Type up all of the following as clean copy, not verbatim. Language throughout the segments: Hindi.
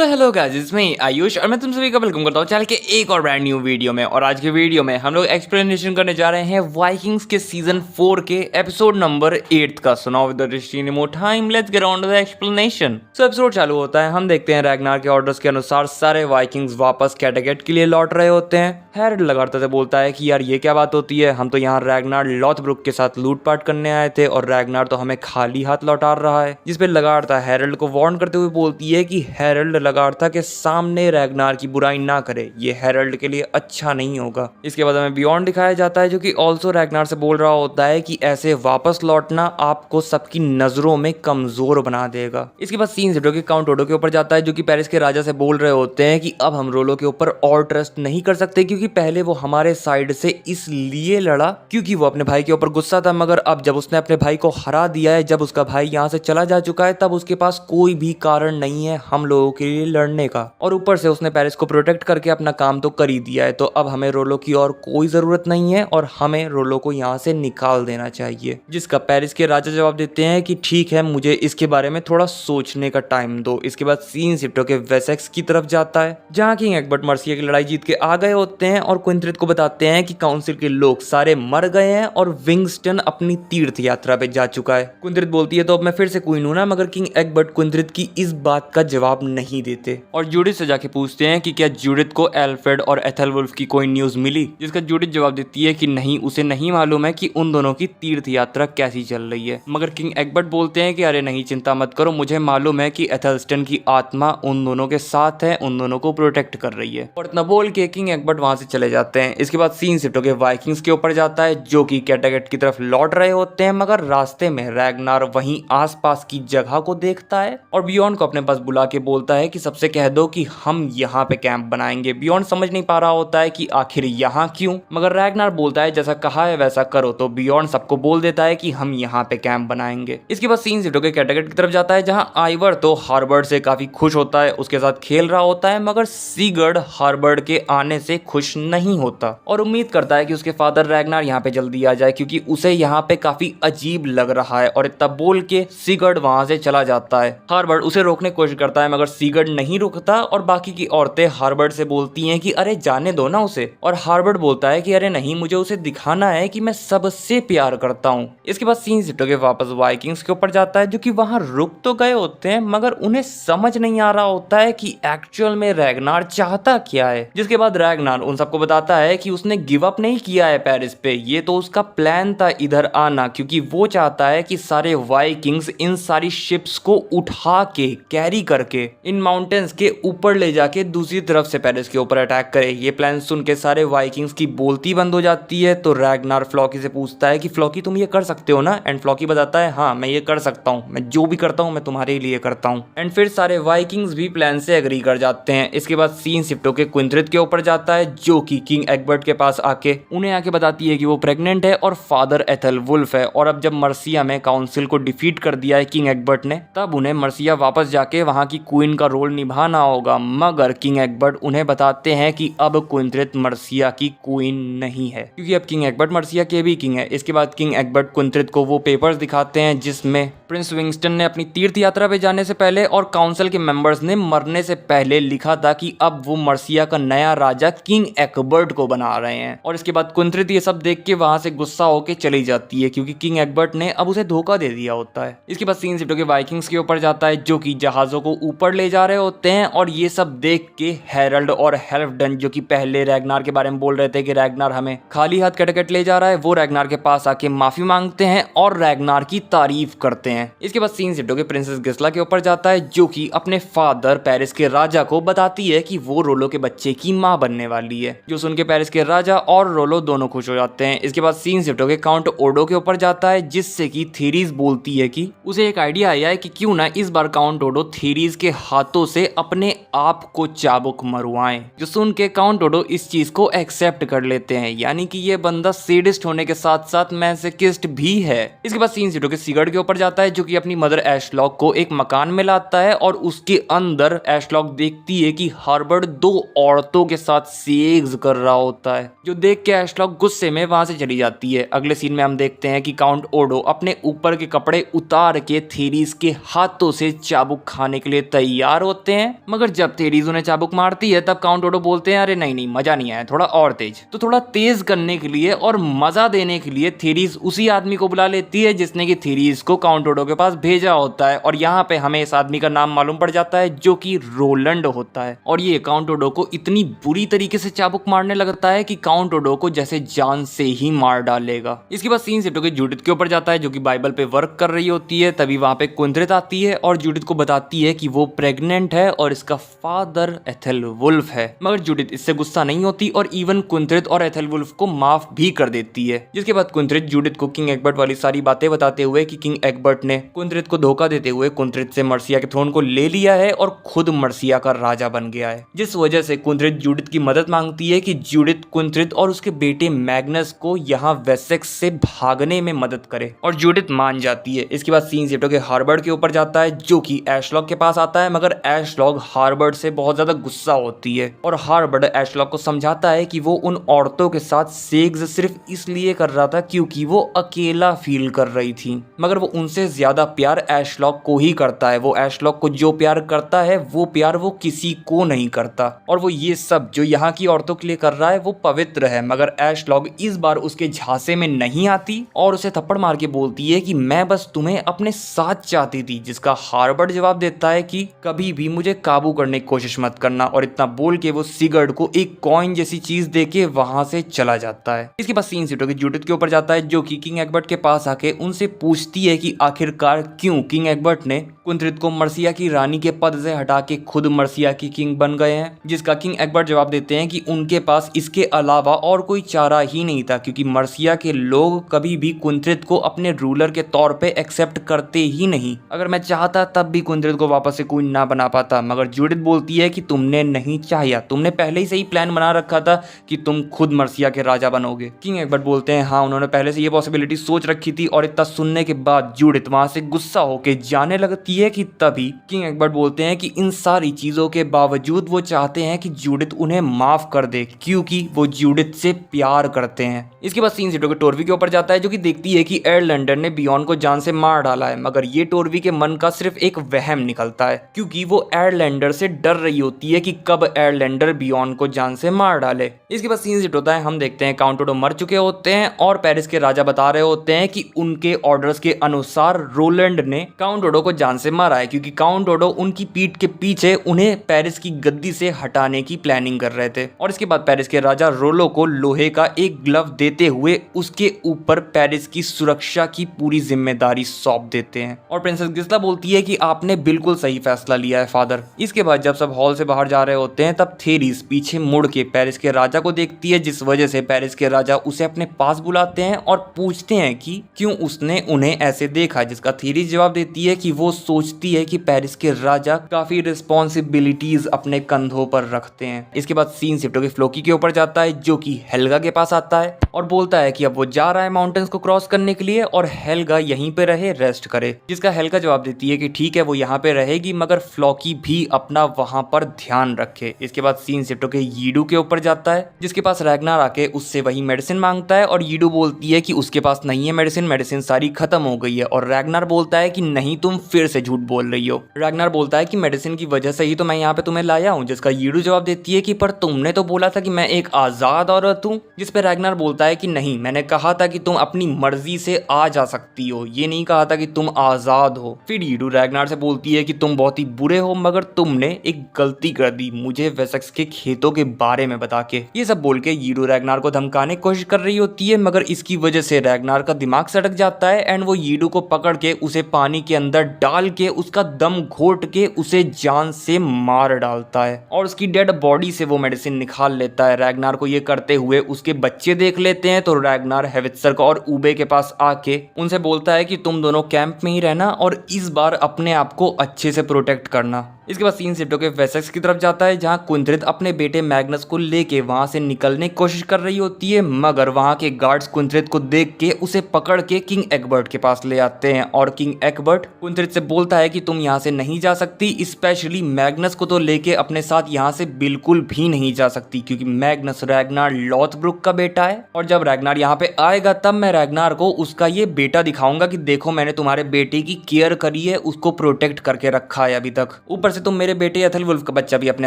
सो हेलो गाइस, इसमें आयुष और मैं तुम सभी का वेलकम करता हूँ चैनल के एक और ब्रांड न्यू वीडियो में। और आज के वीडियो में हम लोग एक्सप्लेनेशन करने जा रहे हैं वाइकिंग्स के सीजन 4 के एपिसोड नंबर 8 का। So now with no more time, let's get on to the explanation. So episode चालू होता है, हम देखते हैं रैग्नार के ऑर्डर्स के अनुसार सारे वाइकिंग्स वापस कैटेगेट के लिए लौट रहे होते हैं। हैरल्ड लगातार बोलता है कि यार ये क्या बात होती है, हम तो यहाँ रैग्नार लॉथब्रुक के साथ लूटपाट करने आए थे और रैग्नार तो हमें खाली हाथ लौटा रहा है। जिसपे लगातार हैरल्ड को वार्न करते हुए बोलती है कि हैरल्ड लगातार के सामने रैग्नार की बुराई ना करे, ये हैरल्ड के लिए अच्छा नहीं होगा। इसके बाद हमें बियॉन्ड दिखाया जाता है जो कि ऑल्सो रैग्नार से बोल रहा होता है कि ऐसे वापस लौटना आपको सबकी नजरों में कमजोर बना देगा। इसके बाद सीन जो कि काउंट ओडो के ऊपर जाता है जो कि पेरिस के राजा से बोल रहे होते हैं कि अब हम रोलो के ऊपर और ट्रस्ट नहीं कर सकते, क्योंकि पहले वो हमारे साइड से इसलिए लड़ा क्योंकि वो अपने भाई के ऊपर गुस्सा था, मगर अब जब उसने अपने भाई को हरा दिया है, जब उसका भाई यहाँ से चला जा चुका है, तब उसके पास कोई भी कारण नहीं है हम लोगों के लिए लड़ने का। और ऊपर से उसने पेरिस को प्रोटेक्ट करके अपना काम तो कर ही दिया है, तो अब हमें रोलो की और कोई जरूरत नहीं है और हमें रोलो को यहाँ से निकाल देना चाहिए। जिसका पेरिस के राजा जवाब देते हैं कि ठीक है, मुझे इसके बारे में थोड़ा सोचने का टाइम दो। इसके बाद सीन शिफ्टो के वेसेक्स की तरफ जाता है जहाँ किंग एग्बर्ट मर्सिया की लड़ाई जीत के आ गए होते हैं और क्विंथ्रिट को बताते हैं कि काउंसिल के लोग सारे मर गए हैं और विंगस्टन अपनी तीर्थ यात्रा पे जा चुका है। क्विंथ्रिट बोलती है तो अब मैं फिर से क्वीन हूं ना, मगर किंग एग्बर्ट क्विंथ्रिट की इस बात का जवाब नहीं देते और जूडिथ से जाके पूछते हैं कि क्या जूडिथ को एल्फ्रेड और एथेलवुल्फ की कोई न्यूज मिली। जिसका जूडिथ जवाब देती है कि नहीं, उसे नहीं मालूम है कि उन दोनों की तीर्थ यात्रा कैसी चल रही है। मगर किंग एग्बर्ट बोलते हैं कि अरे नहीं, चिंता मत करो, मुझे मालूम है कि एथेल्स्टन की आत्मा उन दोनों के साथ है, उन दोनों को प्रोटेक्ट कर रही है। और इतना बोल के किंग एग्बर्ट वहां से चले जाते हैं। इसके बाद सीन शिफ्ट होकर वाइकिंग्स के ऊपर जाता है जो कि कैटेगेट की तरफ लौट रहे होते हैं, मगर रास्ते में रैग्नार वहीं आसपास की जगह को देखता है और बियॉन्ड को अपने पास बुला के बोलता है कि सबसे कह दो कि हम यहाँ पे कैंप बनाएंगे। बियॉन्ड समझ नहीं पा रहा होता है कि आखिर यहाँ क्यों, मगर रैग्नार बोलता है जैसा कहा है वैसा करो, तो बियॉन्ड सबको बोल देता है कि हम यहाँ पे कैंप बनाएंगे। इसके बाद सीन शिफ्ट होकर कैटेगेट की तरफ जाता है जहाँ आइवर तो हार्बर्ड से काफी खुश होता है, उसके साथ खेल रहा होता है, मगर सीगर्ड हार्बर्ड के आने से खुश नहीं होता और उम्मीद करता है कि उसके फादर रैग्नार यहाँ पे जल्दी आ जाए क्योंकि उसे यहाँ पे काफी अजीब लग रहा है। और इतना बोल के सीगर्ड वहां से चला जाता है। हार्बर्ड उसे रोकने की कोशिश करता है मगर सीगर्ड नहीं रुकता और बाकी की औरतें हार्बर्ड से बोलती हैं कि अरे जाने दो ना उसे, और हार्बर्ड बोलता है कि अरे नहीं, मुझे उसे दिखाना है कि मैं सबसे प्यार करता हूँ। इसके बाद सीन शिफ्ट होकर वापस वाइकिंग्स के ऊपर जाता है जो कि वहां रुक तो गए होते हैं, मगर उन्हें समझ नहीं आ रहा होता है कि एक्चुअल में रैग्नार चाहता क्या है। जिसके बाद रैग्नार उन सबको बताता है कि उसने गिव अप नहीं किया है पेरिस पे, ये तो उसका प्लान था इधर आना, क्योंकि वो चाहता है कि सारे वाइकिंग्स इन सारी शिप्स को उठा के कैरी करके इन माउंटेन्स के ऊपर ले जाके दूसरी तरफ से पेरिस के ऊपर अटैक करे। ये प्लान सुन के सारे वाइकिंग्स की बोलती बंद हो जाती है। तो रैग्नार फ्लॉकी से पूछता है कि फ्लॉकी तुम ये कर सकते हो ना, एंड फ्लॉकी बताता है हाँ मैं ये कर सकता हूँ, मैं जो भी करता हूँ मैं तुम्हारे लिए करता हूँ। एंड फिर सारे वाइकिंग्स भी प्लान से एग्री कर जाते हैं। इसके बाद सीन शिफ्ट होकर क्विंथ्रिट के ऊपर जाता है जो कि किंग एग्बर्ट के पास आके उन्हें आके बताती है कि वो प्रेग्नेंट है और फादर एथेलवुल्फ है, और अब जब मर्सिया में काउंसिल को डिफीट कर दिया है किंग एग्बर्ट ने, तब उन्हें मर्सिया वापस जाके वहां की क्वीन का रोल निभाना होगा। मगर किंग एग्बर्ट उन्हें बताते हैं कि अब क्विंथ्रिट मर्सिया की क्वीन नहीं है, क्योंकि अब किंग एग्बर्ट मर्सिया के भी किंग है। इसके बाद किंग एग्बर्ट क्विंथ्रिट को वो पेपर्स दिखाते हैं जिसमें प्रिंस विंगस्टन ने अपनी तीर्थ यात्रा पे जाने से पहले और काउंसिल के मेंबर्स ने मरने से पहले लिखा था कि अब वो मर्सिया का नया राजा किंग एग्बर्ट को बना रहे हैं। और इसके बाद क्विंथ्रिट ये सब देख के वहां से गुस्सा होकर चली जाती है क्योंकि किंग एग्बर्ट ने अब उसे धोखा दे दिया होता है। इसके बाद सीन शिफ्ट होकर वाइकिंग्स के ऊपर जाता है जो कि जहाजों को ऊपर ले जा रहे होते हैं, और ये सब देख के हैरल्ड और हेल्फडन जो कि पहले रैग्नार के बारे में बोल रहे थे कि रैग्नार हमें खाली हाथ कैटेगेट ले जा रहा है, वो रैग्नार के पास आके माफी मांगते हैं और रैग्नार की तारीफ करते हैं। इसके बाद सीन शिफ्ट होकर प्रिंसेस गिस्ला के ऊपर जाता है जो कि अपने फादर पेरिस के राजा को बताती है कि वो रोलो के बच्चे की माँ बनने वाली है, जो सुन के पेरिस के राजा और रोलो दोनों खुश हो जाते हैं। इसके बाद सीन शिफ्ट होकर काउंट ओडो के ऊपर जाता है जिससे कि थेरीज बोलती है कि उसे एक आइडिया आया है कि क्यों ना इस बार काउंट ओडो थेरीज के हाथों से अपने आप को चाबुक मरवाएं। जो सुन के काउंट ओडो इस चीज को एक्सेप्ट कर लेते हैं, यानी कि ये बंदा सेडिस्ट होने के साथ साथ मैसोकिस्ट भी है। इसके बाद सीन शिफ्ट होकर सीगर्ड के ऊपर जाता है जो कि अपनी मदर एशलॉक को एक मकान में लाता है और उसके अंदर एशलॉक देखती है कि हार्बर्ड दो औरतों के साथ सेग्स कर रहा होता है, जो देख के एशलॉक गुस्से में वहां से चली जाती है। अगले सीन में हम देखते हैं कि काउंट ओडो अपने ऊपर के कपड़े उतार के थेरीज के हाथों से चाबुक खाने के लिए तैयार होते हैं, मगर जब थेरीज उन्हें चाबुक मारती है तब काउंट ओडो बोलते हैं अरे नहीं नहीं मजा नहीं आया, थोड़ा और तेज। तो थोड़ा तेज करने के लिए और मजा देने के लिए थेरीज उसी आदमी को बुला लेती है जिसने कि थेरीज को काउंट ओडो के पास भेजा होता है, और यहाँ पे हमें इस आदमी का नाम मालूम पड़ जाता है जो कि रोलंड होता है। और ये काउंट ओडो को इतनी बुरी तरीके से चाबुक मारने लगता है कि काउंट ओडो को जैसे जान से ही मार डालेगा। इसके बाद सीन शिफ्ट होकर जूडिथ के ऊपर जाता है जो कि बाइबल पे वर्क कर रही होती है। तभी वहां पे कुंद्रित आती है और जूडिथ को बताती है कि वो प्रेग्नेंट है और इसका फादर एथेलवुल्फ है, मगर जूडिथ इससे गुस्सा नहीं होती और इवन कुंद्रित और एथेलवुल्फ को माफ भी कर देती है। जिसके बाद कुंद्रित जूडिथ को किंग एग्बर्ट वाली सारी बातें बताते हुए कि किंग एग्बर्ट ने कुंद्रित को धोखा देते हुए कुंद्रित से मर्सिया के थ्रोन को ले लिया है और खुद मर्सिया का राजा बन गया है, जिस वजह से कुंद्रित जूडिथ की मदद मांगती है कि जूडिथ कुंद्रित और उसके बेटे मैग्नस को यहाँ वेसेक्स से भागने में मदद करे, और जूडिथ मान जाती है। इसके बाद सीन शिफ्ट होकर हार्बर्ड के ऊपर जाता है जो कि एशलॉक के पास आता है, मगर एशलॉक हार्बर्ड से बहुत ज्यादा गुस्सा होती है और हार्बर्ड एशलॉक को समझाता है कि वो उन औरतों के साथ सेक्स सिर्फ इसलिए कर रहा था क्योंकि वो अकेला फील कर रही थी, मगर वो उनसे ज्यादा प्यार एशलॉक को ही करता है। वो एशलॉक को जो प्यार करता है वो प्यार वो किसी को नहीं करता, और वो ये सब जो यहाँ की औरतों के लिए कर रहा है वो पवित्र है। मगर एशलॉक इस बार उसके झांसे में नहीं आती और उसे थप्पड़ मार के बोलती है कि मैं बस तुम्हें अपने साथ चाहती थी, जिसका हार्बर्ड जवाब देता है कि कभी भी मुझे काबू करने की कोशिश मत करना, और इतना बोल के वो सिगर्ड को एक कॉइन जैसी चीज देके वहां से चला जाता है। इसके बाद सीन शिफ्ट होकर जूडिथ के ऊपर जाता है जो कि किंग एग्बर्ट के पास आके उनसे पूछती है कि आखिरकार क्यों किंग एग्बर्ट ने कुंद्रित को मर्सिया की रानी के पद से हटा के खुद मर्सिया की किंग बन गए हैं, जिसका किंग एग्बर्ट जवाब देते हैं कि उनके पास इसके अलावा और कोई चारा ही नहीं था, क्योंकि मर्सिया के लोग कभी भी कुंद्रित को अपने रूलर के तौर पे एक्सेप्ट करते ही नहीं। अगर मैं चाहता तब भी कुंद्रित को वापस से क्वीन ना बना पाता, मगर जूडिथ बोलती है कि तुमने नहीं चाहिए, तुमने पहले ही से ही प्लान बना रखा था कि तुम खुद मर्सिया के राजा बनोगे। किंग एग्बर्ट बोलते हैं हाँ, उन्होंने पहले से ये पॉसिबिलिटी सोच रखी थी, और इतना सुनने के बाद जूडिथ वहां से गुस्सा होके जाने लगती है कि तभी किंग एग्बर्ट बोलते हैं कि इन सारी चीजों के बावजूद वो चाहते हैं कि जूडिथ उन्हें माफ कर दे क्योंकि वो जूडिथ से प्यार करते हैं। इसके बाद सीन शिफ्ट होकर टोरवी के ऊपर जाता है जो कि देखती है कि एयरलैंडर ने बियॉन को जान से मार डाला है, मगर ये टोरवी के मन का सिर्फ एक वहम निकलता है क्योंकि वो एयरलैंडर से डर रही होती है कि कब एयरलैंडर बियॉन को जान से मार डाले। इसके बाद सीन शिफ्ट होता है, हम देखते हैं काउंट ओडो मर चुके होते हैं और पेरिस के राजा बता रहे होते हैं कि उनके ऑर्डर्स के अनुसार रोलैंड ने काउंट ओडो को जान से मारा है, क्योंकि काउंट ओडो उनकी पीठ के पीछे उन्हें पेरिस की गद्दी से हटाने की प्लानिंग कर रहे थे। और इसके बाद पेरिस के राजा रोलो को लोहे का एक ग्लव देते हुए उसके ऊपर पेरिस की सुरक्षा की पूरी जिम्मेदारी सौंप देते हैं, और प्रिंसेस गिस्ला बोलती है कि आपने बिल्कुल सही फैसला लिया है फादर। इसके बाद जब सब हॉल से बाहर जा रहे होते हैं तब थेरिस पीछे मुड़ के पेरिस के राजा को देखती है, जिस वजह से पेरिस के राजा उसे अपने पास बुलाते हैं और पूछते हैं कि क्यों उसने उन्हें ऐसे देखा, जिसका थेरिस जवाब देती है कि वो सोचती है कि पेरिस के राजा काफी रिस्पॉन्सिबिलिटीज अपने कंधों पर रखते हैं। इसके बाद सीन शिफ्ट होकर फ्लोकी के ऊपर जाता है जो कि हेल्गा के पास आता है और बोलता है कि अब वो जा रहा है माउंटेन्स को क्रॉस करने के लिए और हेल्गा यहीं पे रहे, रेस्ट करे, जिसका हेल्गा जवाब देती है कि ठीक है वो यहाँ पे रहेगी, मगर फ्लोकी भी अपना वहां पर ध्यान रखे। इसके बाद सीन शिफ्ट होकर यीडू के ऊपर जाता है जिसके पास रैग्नार आके उससे वही मेडिसिन मांगता है, और यीडू बोलती है कि उसके पास नहीं है मेडिसिन सारी खत्म हो गई है, और रैग्नार बोलता है कि नहीं तुम फिर से झूठ बोल रही हो। रैग्नार बोलता है कि मेडिसिन की वजह से ही तो मैं यहाँ पे तुम्हें लाया हूँ, जिसका यीडू जवाब देती है कि पर तुमने तो बोला था कि मैं एक आजाद औरत हूँ, जिस पे रैग्नार बोलता है कि नहीं, मैंने कहा था कि तुम अपनी मर्जी से आ जा सकती हो, ये नहीं कहा था कि तुम आजाद हो। फिर यीडू रैग्नार से बोलती है कि तुम बहुत ही बुरे हो, मगर तुमने एक गलती कर दी मुझे वेसेक्स के खेतों के बारे में बता के। ये सब बोल के यीडू रैग्नार को धमकाने की कोशिश कर रही होती है, मगर इसकी वजह से रैग्नार का दिमाग सटक जाता है एंड वो यीडू को पकड़ के उसे पानी के अंदर डाल के उसका दम घोट के उसे जान से मार डालता है, और उसकी डेड बॉडी से वो मेडिसिन निकाल लेता है। रैग्नार को ये करते हुए उसके बच्चे देख लेते हैं, तो रैग्नार हेवित्सर को और ऊबे के पास आके उनसे बोलता है कि तुम दोनों कैंप में ही रहना और इस बार अपने आप को अच्छे से प्रोटेक्ट करना। इसके बाद सीन शिफ्ट होकर वेसेक्स की तरफ जाता है जहां कुंद्रित अपने बेटे मैग्नस को लेके वहां से निकलने की कोशिश कर रही होती है, मगर वहां के गार्ड्स कुंद्रित को देख के उसे पकड़ के किंग एग्बर्ट के पास ले आते हैं, और किंग एग्बर्ट कुंद्रित से बोलता है कि तुम यहाँ से नहीं जा सकती, स्पेशली मैग्नस को तो लेके अपने साथ यहाँ से बिल्कुल भी नहीं जा सकती, क्योंकि मैग्नस रैग्नार लॉथब्रुक का बेटा है। और जब रैग्नार यहाँ पे आएगा तब मैं रैग्नार को उसका ये बेटा दिखाऊंगा कि देखो मैंने तुम्हारे बेटे की केयर करी है, उसको प्रोटेक्ट करके रखा है अभी तक। ऊपर से तुम मेरे बेटे एथलवुल्फ का बच्चा भी अपने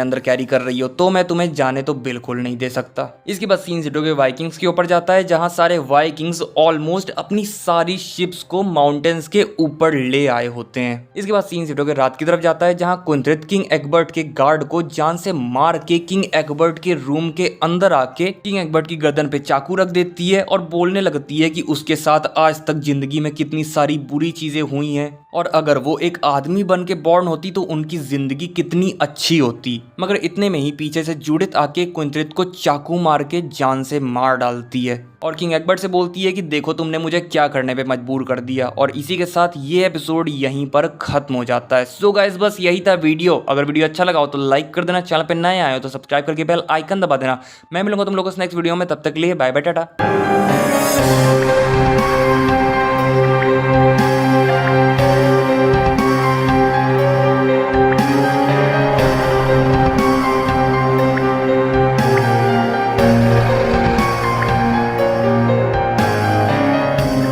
अंदर कैरी कर रही हो, तो मैं तुम्हें जाने तो बिल्कुल नहीं दे सकता। इसके बाद सीन सीटोगे वाइकिंग्स के ऊपर जाता है, जहां सारे वाइकिंग्स ऑलमोस्ट अपनी सारी शिप्स को माउंटेन्स के ऊपर ले आए होते हैं। इसके बाद सीन सीटोगे रात की तरफ जाता है, जहां कुंथ्रित किंग एग्बर्ट के गार्ड को जान से मार के किंग एग्बर्ट के रूम के अंदर आके किंग एग्बर्ट की गर्दन पे चाकू रख देती है और बोलने लगती है कि उसके साथ आज तक जिंदगी में कितनी सारी बुरी चीजें हुई हैं, और अगर वो एक आदमी बन के बॉर्न होती तो उनकी जिंदगी कितनी अच्छी होती। मगर इतने में ही पीछे से जूडिथ आके कुंथ्रित को चाकू मार के जान से मार डालती है और किंग एग्बर्ट से बोलती है कि देखो तुमने मुझे क्या करने पे मजबूर कर दिया। और इसी के साथ ये एपिसोड यहीं पर खत्म हो जाता है। सो गाइस बस यही था वीडियो। अगर वीडियो अच्छा लगा हो तो लाइक कर देना, चैनल पे नए आए हो तो सब्सक्राइब करके बेल आइकन दबा देना। मैं मिलूंगा तुम लोगों को नेक्स्ट वीडियो में, तब तक के लिए बाय बाय टाटा।